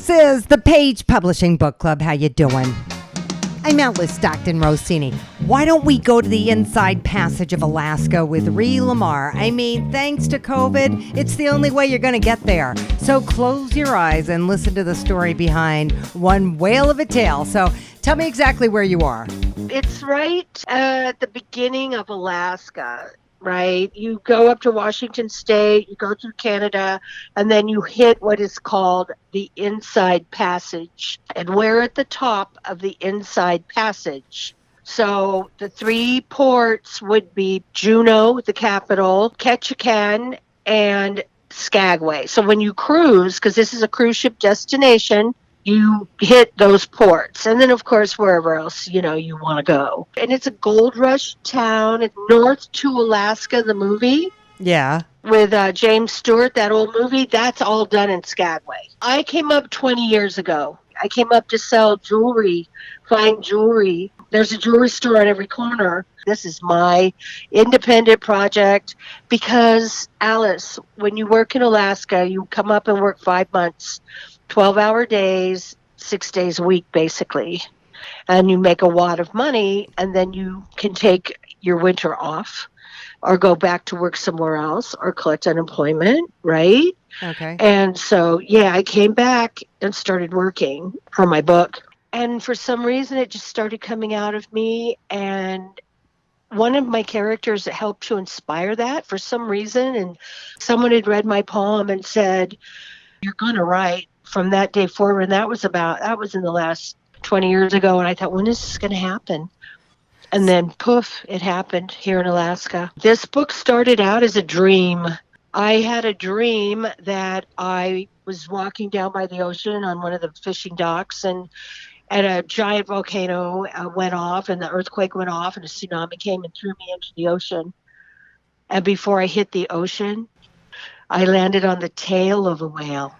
This is the Page Publishing Book Club. How you doing? I'm Alice Stockton Rossini. Why don't we go to the Inside Passage of Alaska with Ree Lamar? I mean, thanks to COVID, it's the only way you're going to get there. So close your eyes and listen to the story behind one whale of a tale. So tell me exactly where you are. It's right at the beginning of Alaska, right? You go up to Washington State, you go through Canada, and then you hit what is called the Inside Passage. And we're at the top of the Inside Passage. So the three ports would be Juneau, the capital, Ketchikan, and Skagway. So when you cruise, because this is a cruise ship destination, you hit those ports. And then, of course, wherever else, you want to go. And it's a gold rush town. It's North to Alaska, the movie. Yeah. With James Stewart, that old movie. That's all done in Skagway. I came up 20 years ago. I came up to sell jewelry, fine jewelry. There's a jewelry store on every corner. This is my independent project because, Alice, when you work in Alaska, you come up and work 5 months. 12-hour days, 6 days a week, basically. And you make a wad of money, and then you can take your winter off or go back to work somewhere else or collect unemployment, right? Okay. And so, I came back and started working for my book. And for some reason, it just started coming out of me. And one of my characters that helped to inspire that for some reason, and someone had read my poem and said, "You're going to write." From that day forward, and that was in the last 20 years ago, and I thought, when is this going to happen? And then poof, it happened here in Alaska. This book started out as a dream. I had a dream that I was walking down by the ocean on one of the fishing docks, and a giant volcano went off, and the earthquake went off, and a tsunami came and threw me into the ocean. And before I hit the ocean, I landed on the tail of a whale.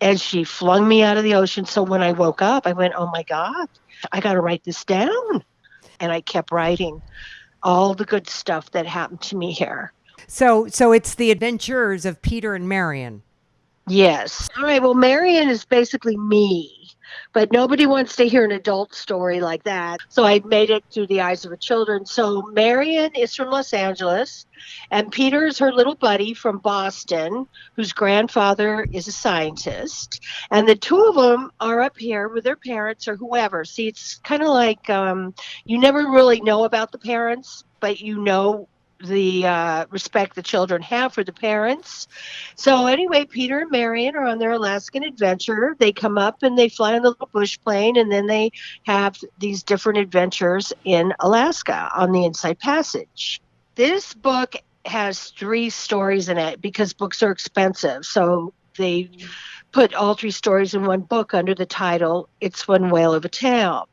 And she flung me out of the ocean. So when I woke up, I went, oh, my God, I got to write this down. And I kept writing all the good stuff that happened to me here. So it's the adventures of Peter and Marion. Yes. All right. Well, Marion is basically me. But nobody wants to hear an adult story like that. So I made it through the eyes of a children. So Marion is from Los Angeles, and Peter is her little buddy from Boston, whose grandfather is a scientist. And the two of them are up here with their parents or whoever. See, it's kind of like you never really know about the parents, but you know the respect the children have for the parents. So anyway, Peter and Marion are on their Alaskan adventure. They come up and they fly on the little bush plane, and then they have these different adventures in Alaska on the Inside Passage. This book has 3 stories in it because books are expensive. So they put all 3 stories in one book under the title, It's One Whale of a Tale.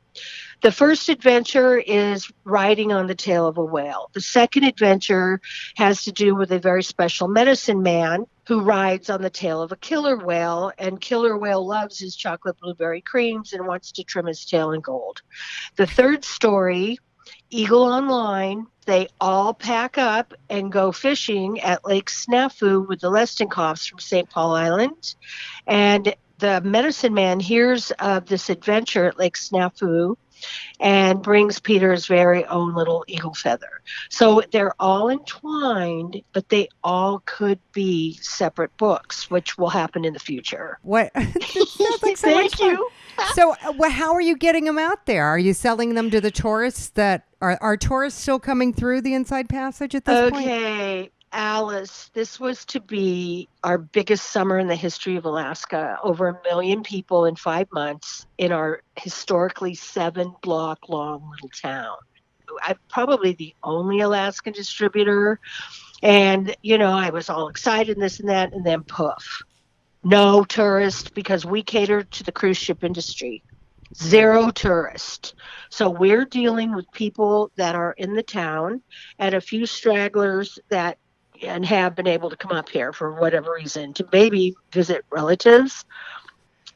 The first adventure is riding on the tail of a whale. The second adventure has to do with a very special medicine man who rides on the tail of a killer whale, and killer whale loves his chocolate blueberry creams and wants to trim his tail in gold. The third story, Eagle Online, they all pack up and go fishing at Lake Snafu with the Lestenkoffs from St. Paul Island. And the medicine man hears of this adventure at Lake Snafu and brings Peter's very own little eagle feather. So they're all entwined, but they all could be separate books, which will happen in the future. What? Sounds like so much fun. So how are you getting them out there? Are you selling them to the tourists that are tourists still coming through the Inside Passage at this point? Okay. Alice, this was to be our biggest summer in the history of Alaska. Over 1 million people in 5 months in our historically 7-block long little town. I'm probably the only Alaskan distributor. And, I was all excited and this and that, and then poof. No tourist, because we cater to the cruise ship industry. 0 tourists. So we're dealing with people that are in the town and a few stragglers that and have been able to come up here for whatever reason to maybe visit relatives.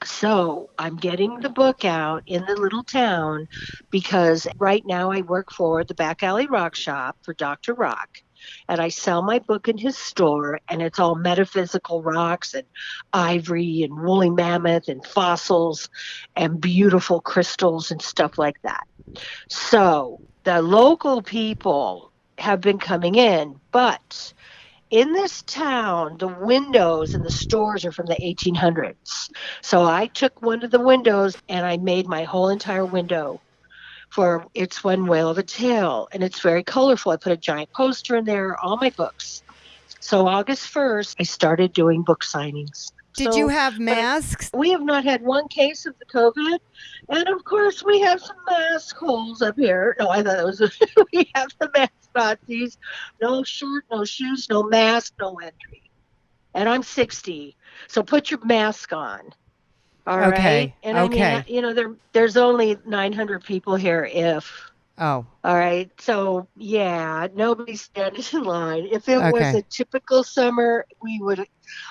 So I'm getting the book out in the little town because right now I work for the Back Alley Rock Shop for Dr. Rock. and I sell my book in his store, and it's all metaphysical rocks and ivory and woolly mammoth and fossils and beautiful crystals and stuff like that. So the local people have been coming in, but in this town, the windows in the stores are from the 1800s. So I took one of the windows and I made my whole entire window for It's One Whale of a Tale. And it's very colorful. I put a giant poster in there, all my books. So August 1st, I started doing book signings. Did you have masks? We have not had one case of the COVID. And of course, we have some mask holes up here. No, I thought it was, we have the mask Nazis. No shirt, no shoes, no mask, no entry. And I'm 60. So put your mask on. All right. And I mean, there's only 900 people here if. Oh. All right. So, yeah, nobody's standing in line. If it was a typical summer,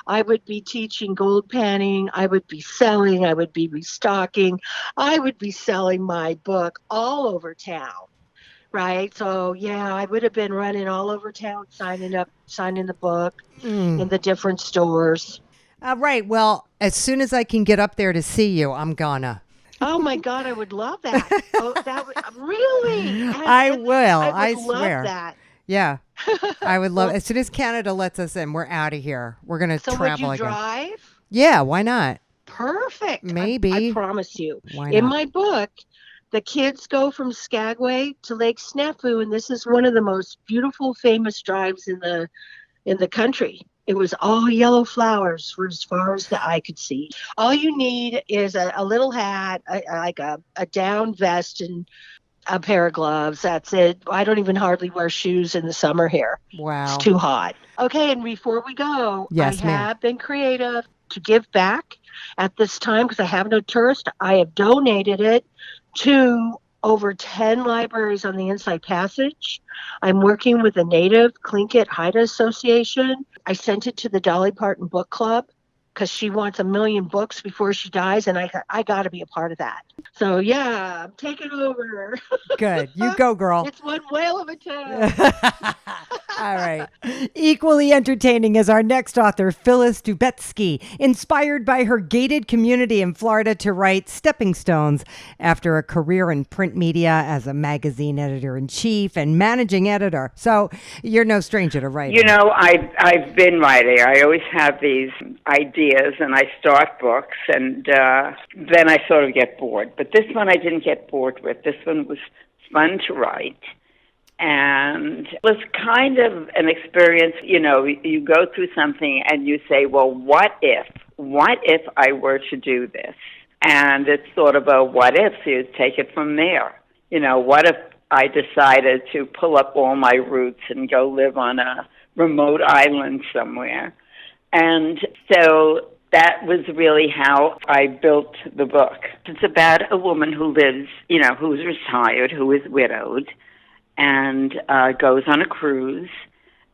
I would be teaching gold panning. I would be selling. I would be restocking. I would be selling my book all over town. Right. So, yeah, I would have been running all over town, signing the book in the different stores. Right. Well, as soon as I can get up there to see you, I'm gonna. Oh my God, I would love that. Oh, that would really. I will. I would swear. love that. Yeah, I would love. As soon as Canada lets us in, we're out of here. We're gonna travel would you again. drive? Yeah, why not? Perfect. Maybe. I promise you. Why In not? my book, the kids go from Skagway to Lake Snafu, and this is one of the most beautiful, famous drives in the country. It was all yellow flowers for as far as the eye could see. All you need is a little hat, like a down vest, and a pair of gloves. That's it. I don't even hardly wear shoes in the summer here. Wow. It's too hot. Okay, and before we go, Yes, I ma'am. have been creative to give back at this time because I have no tourist. I have donated it to over 10 libraries on the Inside Passage. I'm working with the Native Tlingit Haida Association. I sent it to the Dolly Parton Book Club because she wants 1 million books before she dies, and I got to be a part of that. So, yeah, I'm taking over. Good. You go, girl. It's one whale of a tale. All right. Equally entertaining is our next author, Phyllis Dubetsky, inspired by her gated community in Florida to write Stepping Stones after a career in print media as a magazine editor-in-chief and managing editor. So you're no stranger to writing. You know, I've been writing. I always have these ideas, and I start books, and then I sort of get bored. But this one I didn't get bored with. This one was fun to write. And it was kind of an experience, you know, you go through something and you say, well, what if I were to do this? And it's sort of a what if, so you take it from there. You know, what if I decided to pull up all my roots and go live on a remote island somewhere? And so that was really how I built the book. It's about a woman who lives, you know, who's retired, who is widowed, and goes on a cruise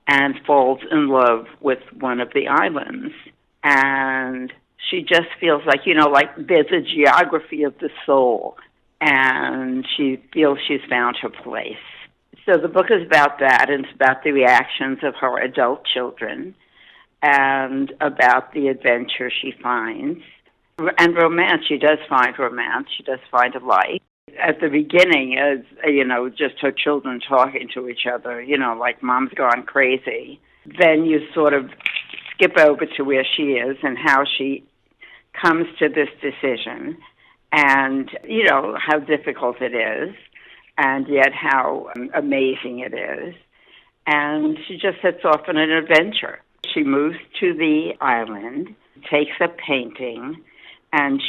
and falls in love with one of the islands. And she just feels like, you know, like there's a geography of the soul, and she feels she's found her place. So the book is about that, and it's about the reactions of her adult children and about the adventure she finds. And romance, she does find romance. She does find a light. At the beginning, as you know, just her children talking to each other, you know, like mom's gone crazy. Then you sort of skip over to where she is and how she comes to this decision, and you know how difficult it is, and yet how amazing it is. And she just sets off on an adventure. She moves to the island, takes a painting, and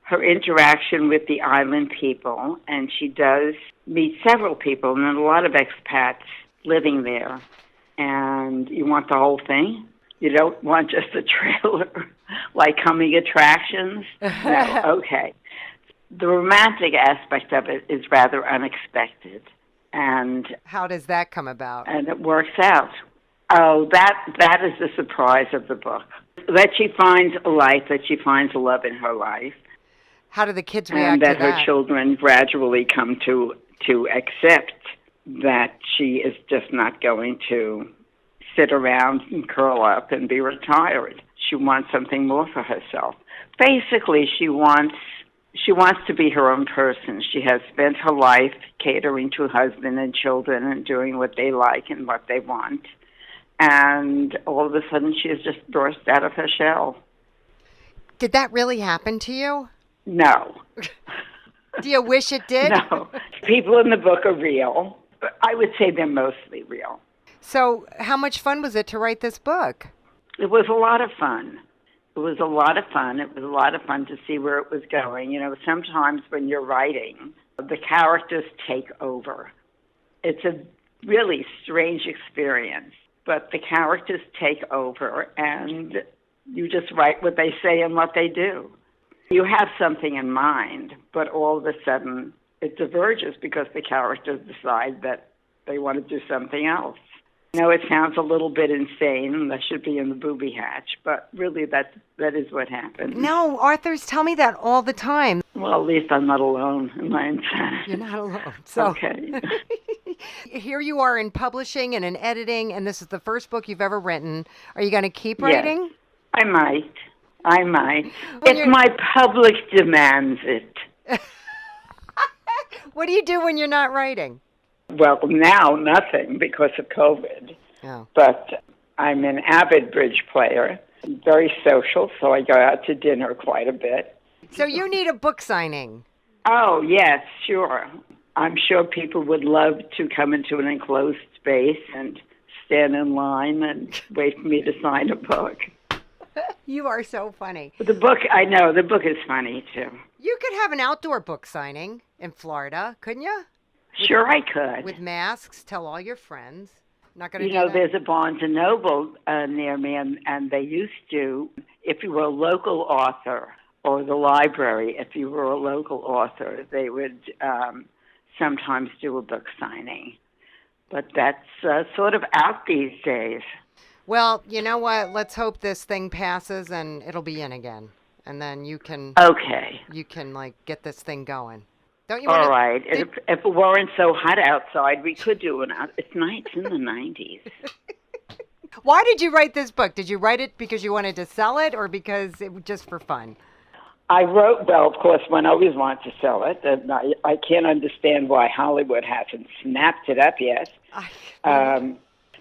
her interaction with the island people, and she does meet several people, and then a lot of expats living there. And you want the whole thing? You don't want just a trailer, like coming attractions? No, okay. The romantic aspect of it is rather unexpected. And how does that come about? And it works out. Oh, that is the surprise of the book. That she finds a life, that she finds a love in her life. How do the kids react and that to that? her children gradually come to accept that she is just not going to sit around and curl up and be retired. She wants something more for herself. Basically, she wants to be her own person. She has spent her life catering to husband and children and doing what they like and what they want. And all of a sudden, she has just burst out of her shell. Did that really happen to you? No. Do you wish it did? No. People in the book are real. But I would say they're mostly real. So how much fun was it to write this book? It was a lot of fun. It was a lot of fun. It was a lot of fun to see where it was going. You know, sometimes when you're writing, the characters take over. It's a really strange experience, but the characters take over and you just write what they say and what they do. You have something in mind, but all of a sudden it diverges because the characters decide that they want to do something else. I know it sounds a little bit insane, and that should be in the booby hatch, but really that is what happens. No, authors tell me that all the time. Well, at least I'm not alone in my insanity. You're not alone. So. Okay. Here you are in publishing and in editing, and this is the first book you've ever written. Are you going to keep writing? Yes, I might. If my public demands it. What do you do when you're not writing? Well, now nothing because of COVID. Oh. But I'm an avid bridge player, very social, so I go out to dinner quite a bit. So you need a book signing. Oh, yes, sure. I'm sure people would love to come into an enclosed space and stand in line and wait for me to sign a book. You are so funny. The book is funny, too. You could have an outdoor book signing in Florida, couldn't you? Sure, I could. With masks, tell all your friends. Not going to do You know, that? there's a Barnes & Noble near me, and they used to, if you were a local author, or the library, if you were a local author, they would sometimes do a book signing. But that's sort of out these days. Well, you know what? Let's hope this thing passes and it'll be in again. And then you can... Okay. You can, get this thing going. Don't you All want right. If it weren't so hot outside, we could do it. It's nice in the 90s. Why did you write this book? Did you write it because you wanted to sell it or because it was just for fun? I wrote, well, of course, one always wants to sell it. And I can't understand why Hollywood hasn't snapped it up yet.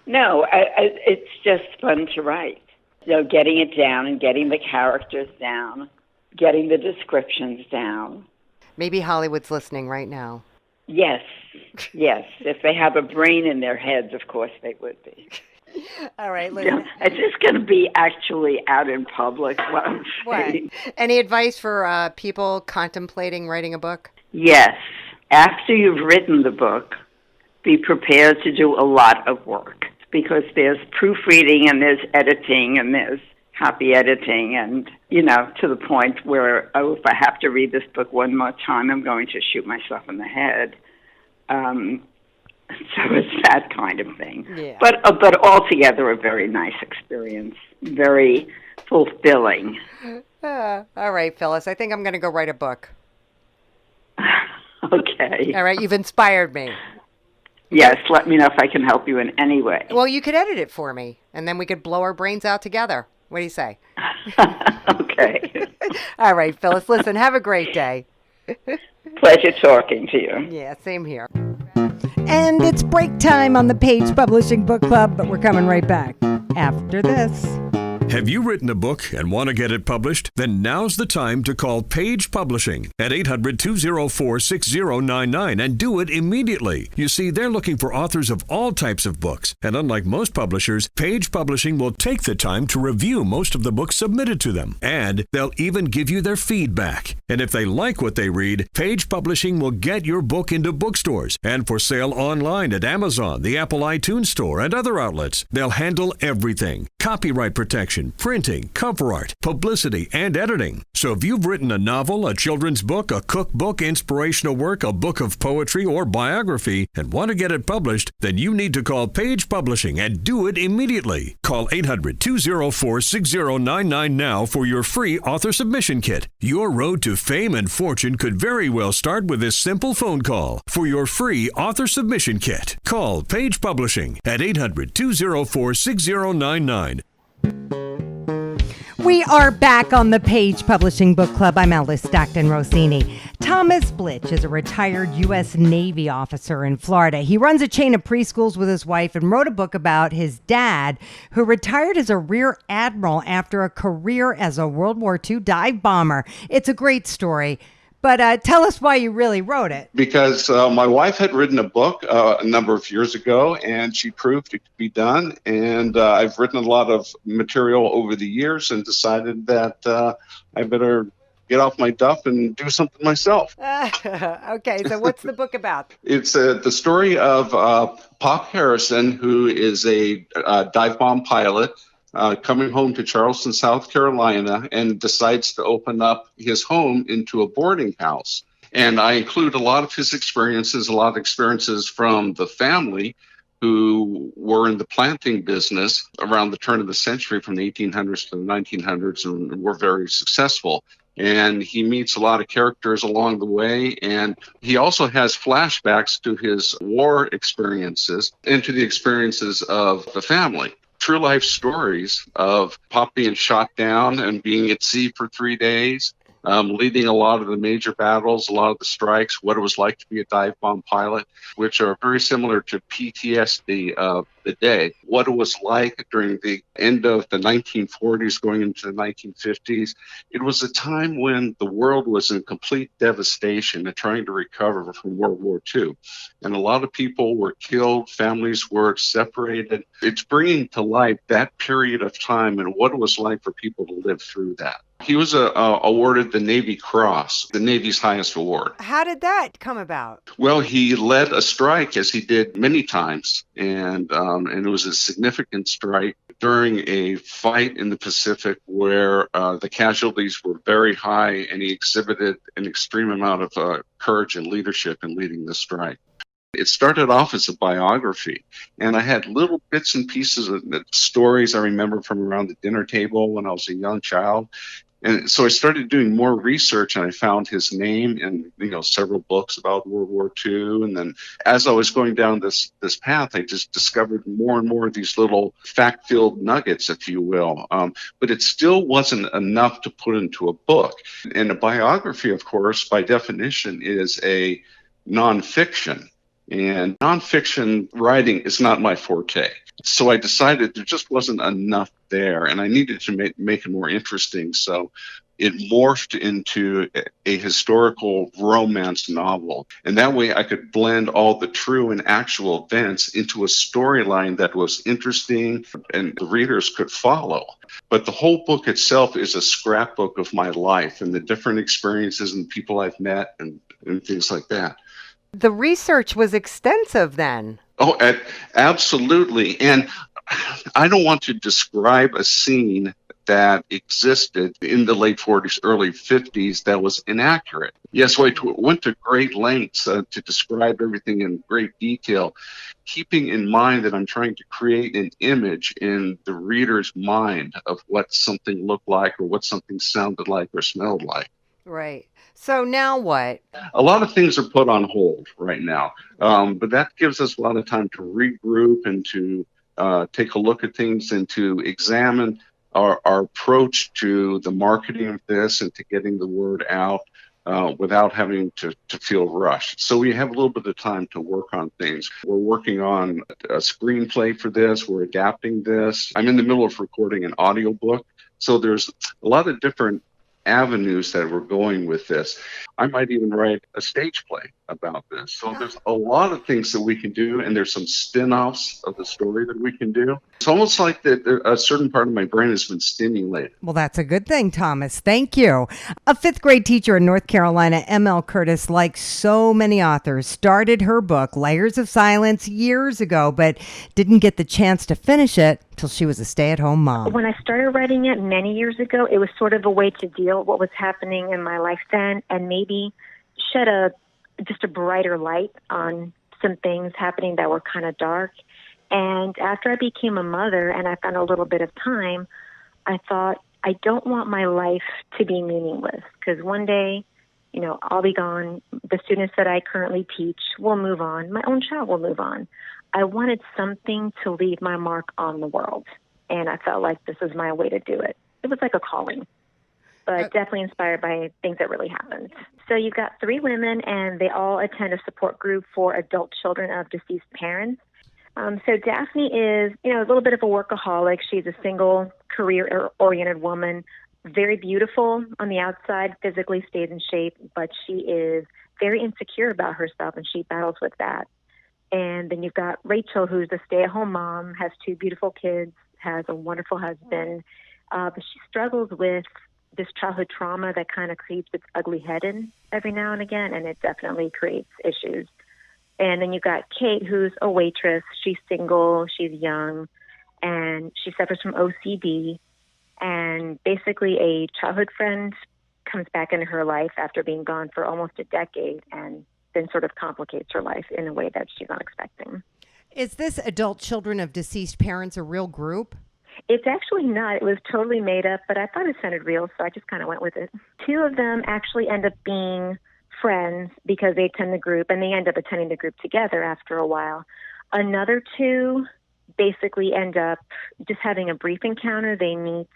No, it's just fun to write. You know, getting it down and getting the characters down, getting the descriptions down. Maybe Hollywood's listening right now. Yes. If they have a brain in their heads, of course they would be. All right, listen. Is this going to be actually out in public? What? Any advice for people contemplating writing a book? Yes. After you've written the book, be prepared to do a lot of work because there's proofreading and there's editing and there's copy editing and, to the point where, if I have to read this book one more time, I'm going to shoot myself in the head. So it's that kind of thing. Yeah. But altogether a very nice experience, very fulfilling. All right, Phyllis, I think I'm going to go write a book. Okay. All right, you've inspired me. Yes, let me know if I can help you in any way. Well, you could edit it for me, and then we could blow our brains out together. What do you say? Okay. All right, Phyllis, listen, have a great day. Pleasure talking to you. Yeah, same here. And it's break time on the Page Publishing Book Club, but we're coming right back after this. Have you written a book and want to get it published? Then now's the time to call Page Publishing at 800-204-6099 and do it immediately. You see, they're looking for authors of all types of books. And unlike most publishers, Page Publishing will take the time to review most of the books submitted to them. And they'll even give you their feedback. And if they like what they read, Page Publishing will get your book into bookstores and for sale online at Amazon, the Apple iTunes Store, and other outlets. They'll handle everything. Copyright protection, illustration, printing, cover art, publicity, and editing. So if you've written a novel, a children's book, a cookbook, inspirational work, a book of poetry, or biography, and want to get it published, then you need to call Page Publishing and do it immediately. Call 800-204-6099 now for your free author submission kit. Your road to fame and fortune could very well start with this simple phone call. For your free author submission kit, call Page Publishing at 800-204-6099. We are back on the Page Publishing Book Club. I'm Alice Stockton Rossini. Thomas Blitch is a retired U.S. Navy officer in Florida. He runs a chain of preschools with his wife and wrote a book about his dad, who retired as a rear admiral after a career as a World War II dive bomber. It's a great story. But tell us why you really wrote it. Because my wife had written a book a number of years ago, and she proved it could be done. And I've written a lot of material over the years and decided that I better get off my duff and do something myself. Okay, so what's the book about? It's the story of Pop Harrison, who is a dive bomb pilot, coming home to Charleston, South Carolina, and decides to open up his home into a boarding house. And I include a lot of his experiences, a lot of experiences from the family who were in the planting business around the turn of the century, from the 1800s to the 1900s, and were very successful. And he meets a lot of characters along the way, and he also has flashbacks to his war experiences and to the experiences of the family. True life stories of Pop being shot down and being at sea for 3 days, leading a lot of the major battles, a lot of the strikes, what it was like to be a dive bomb pilot, which are very similar to PTSD of the day. What it was like during the end of the 1940s going into the 1950s. It was a time when the world was in complete devastation and trying to recover from World War II. And a lot of people were killed, families were separated. It's bringing to light that period of time and what it was like for people to live through that. He was awarded the Navy Cross, the Navy's highest award. How did that come about? Well, he led a strike, as he did many times, and it was a significant strike during a fight in the Pacific where the casualties were very high, and he exhibited an extreme amount of courage and leadership in leading the strike. It started off as a biography, and I had little bits and pieces of stories I remember from around the dinner table when I was a young child. And so I started doing more research, and I found his name in several books about World War II. And then as I was going down this path, I just discovered more and more of these little fact-filled nuggets, if you will. But it still wasn't enough to put into a book. And a biography, of course, by definition, is a nonfiction. And nonfiction writing is not my forte. So I decided there just wasn't enough there, and I needed to make it more interesting. So it morphed into a historical romance novel. And that way I could blend all the true and actual events into a storyline that was interesting and the readers could follow. But the whole book itself is a scrapbook of my life and the different experiences and people I've met and things like that. The research was extensive then. Oh, absolutely. And I don't want to describe a scene that existed in the late 40s, early 50s that was inaccurate. Yes, I went to great lengths to describe everything in great detail, keeping in mind that I'm trying to create an image in the reader's mind of what something looked like or what something sounded like or smelled like. Right. So now what? A lot of things are put on hold right now, but that gives us a lot of time to regroup and to take a look at things and to examine our approach to the marketing of this and to getting the word out without having to feel rushed. So we have a little bit of time to work on things. We're working on a screenplay for this. We're adapting this. I'm in the middle of recording an audiobook. So there's a lot of different avenues that we're going with this. I might even write a stage play about this. So there's a lot of things that we can do, and there's some spin-offs of the story that we can do. It's almost like that a certain part of my brain has been stimulated. Well, that's a good thing, Thomas. Thank you. A fifth grade teacher in North Carolina, ML Curtis, like so many authors, started her book, Layers of Silence, years ago, but didn't get the chance to finish it till she was a stay-at-home mom. When I started writing it many years ago, it was sort of a way to deal with what was happening in my life then, and maybe shed just a brighter light on some things happening that were kind of dark. And after I became a mother and I found a little bit of time, I thought, I don't want my life to be meaningless, because one day, I'll be gone. The students that I currently teach will move on. My own child will move on. I wanted something to leave my mark on the world, and I felt like this was my way to do it. It was like a calling, but definitely inspired by things that really happened. So you've got 3 women, and they all attend a support group for adult children of deceased parents. So Daphne is, a little bit of a workaholic. She's a single, career-oriented woman, very beautiful on the outside, physically stays in shape, but she is very insecure about herself, and she battles with that. And then you've got Rachel, who's a stay-at-home mom, has 2 beautiful kids, has a wonderful husband, but she struggles with this childhood trauma that kind of creeps its ugly head in every now and again, and it definitely creates issues. And then you've got Kate, who's a waitress. She's single, she's young, and she suffers from OCD. And basically a childhood friend comes back into her life after being gone for almost a decade, and then sort of complicates her life in a way that she's not expecting. Is this adult children of deceased parents a real group? It's actually not. It was totally made up, but I thought it sounded real, so I just kind of went with it. 2 of them actually end up being friends because they attend the group, and they end up attending the group together after a while. Another 2 basically end up just having a brief encounter. They meet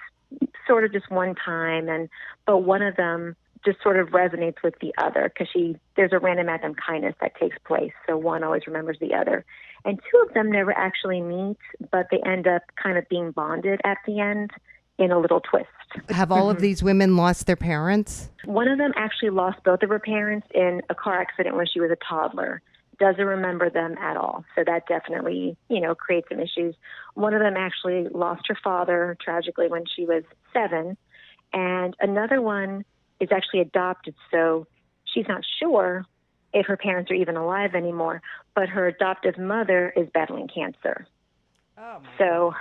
sort of just one time, but one of them just sort of resonates with the other because there's a random act of kindness that takes place, so one always remembers the other. And 2 of them never actually meet, but they end up kind of being bonded at the end in a little twist. Have all of these women lost their parents? One of them actually lost both of her parents in a car accident when she was a toddler. Doesn't remember them at all. So that definitely, creates some issues. One of them actually lost her father tragically when she was 7. And another one is actually adopted. So she's not sure if her parents are even alive anymore, but her adoptive mother is battling cancer. Oh, my so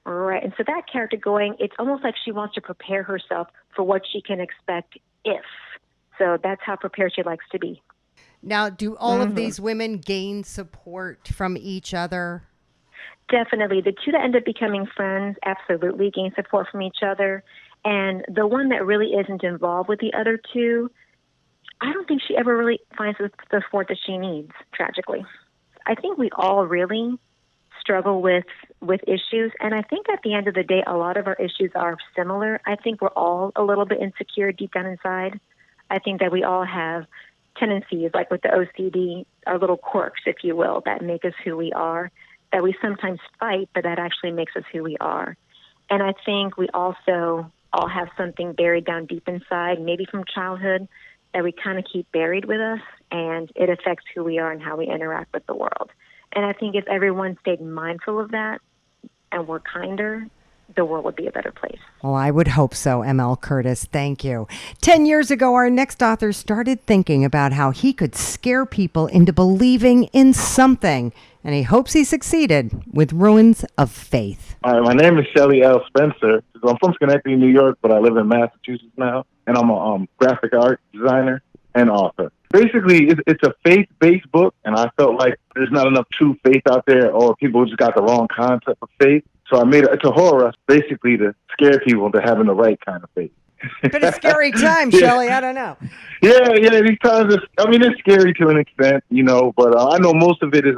Right. And so that character it's almost like she wants to prepare herself for what she can expect if. So that's how prepared she likes to be. Now, do all of these women gain support from each other? Definitely. The 2 that end up becoming friends absolutely gain support from each other. And the one that really isn't involved with the other 2, I don't think she ever really finds the support that she needs, tragically. I think we all really struggle with issues. And I think at the end of the day, a lot of our issues are similar. I think we're all a little bit insecure deep down inside. I think that we all have tendencies, like with the OCD, our little quirks, if you will, that make us who we are, that we sometimes fight, but that actually makes us who we are. And I think we also all have something buried down deep inside, maybe from childhood, that we kind of keep buried with us, and it affects who we are and how we interact with the world. And I think if everyone stayed mindful of that and were kinder, the world would be a better place. Well, I would hope so, ML Curtis. Thank you. 10 years ago, our next author started thinking about how he could scare people into believing in something, and he hopes he succeeded with Ruins of Faith. Hi, my name is Shelly L Spencer. I'm from Schenectady, New York, but I live in Massachusetts now, and I'm a graphic art designer and author. Basically, it's a faith-based book, and I felt like there's not enough true faith out there, or people just got the wrong concept of faith. So I made it's a horror, basically, to scare people into having the right kind of faith. Pretty scary time, Shelly. I don't know. Yeah, these times, it's scary to an extent, but I know most of it is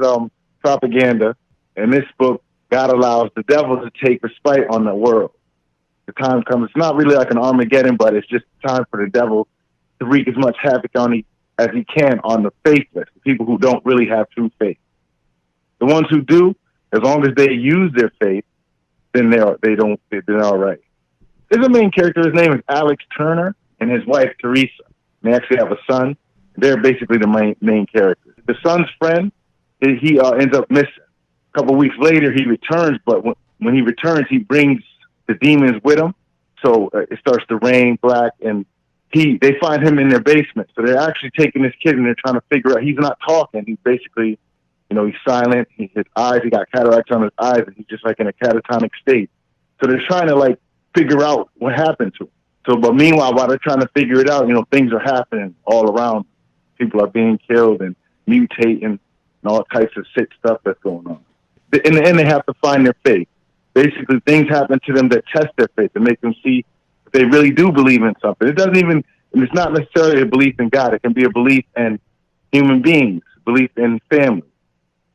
propaganda. In this book, God allows the devil to take respite on the world. The time comes, it's not really like an Armageddon, but it's just time for the devil to wreak as much havoc as he can on the faithless, the people who don't really have true faith. The ones who do, as long as they use their faith, then they're all right. There's a main character. His name is Alex Turner, and his wife Teresa. They actually have a son. They're basically the main characters. The son's friend, he ends up missing. A couple of weeks later, he returns, but when he returns, he brings the demons with him. So it starts to rain black, and they find him in their basement. So they're actually taking this kid, and they're trying to figure out. He's not talking. He's basically, he's silent. His eyes, he got cataracts on his eyes, and he's just like in a catatonic state. So they're trying to like figure out what happened to him. So, but meanwhile, while they're trying to figure it out, things are happening all around. People are being killed and mutating and all types of sick stuff that's going on. In the end, they have to find their faith. Basically, things happen to them that test their faith and make them see if they really do believe in something. It's not necessarily a belief in God. It can be a belief in human beings, belief in family.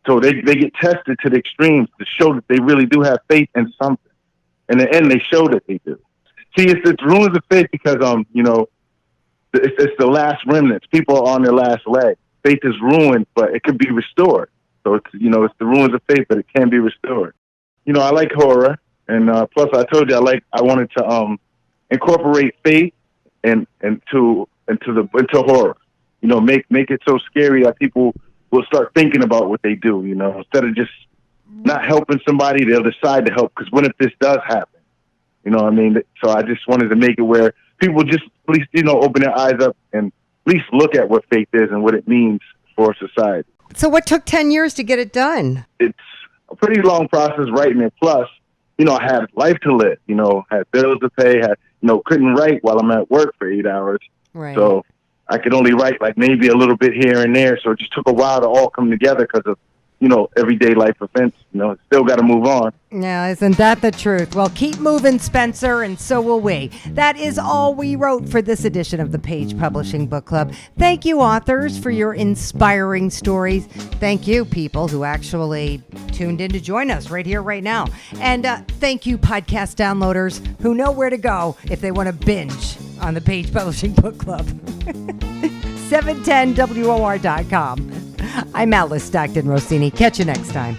So they get tested to the extremes to show that they really do have faith in something. In the end, they show that they do. See, it's ruins of faith because, it's the last remnants. People are on their last leg. Faith is ruined, but it could be restored. So it's the ruins of faith, but it can be restored. I like horror, and plus I told you I wanted to incorporate faith into horror. Make it so scary that people will start thinking about what they do. Instead of just not helping somebody, they'll decide to help. Because what if this does happen? You know what I mean? So I just wanted to make it where people just at least, open their eyes up and at least look at what faith is and what it means for society. So what took 10 years to get it done? It's a pretty long process writing it. Plus, I had life to live, had bills to pay, couldn't write while I'm at work for 8 hours. Right. So I could only write like maybe a little bit here and there. So it just took a while to all come together because of, everyday life events. Still got to move on. Yeah, isn't that the truth? Well, keep moving, Spencer, and so will we. That is all we wrote for this edition of the Page Publishing Book Club. Thank you, authors, for your inspiring stories. Thank you, people who actually tuned in to join us right here, right now. And thank you, podcast downloaders who know where to go if they want to binge on the Page Publishing Book Club. 710WOR.com. I'm Alice Stockton Rossini. Catch you next time.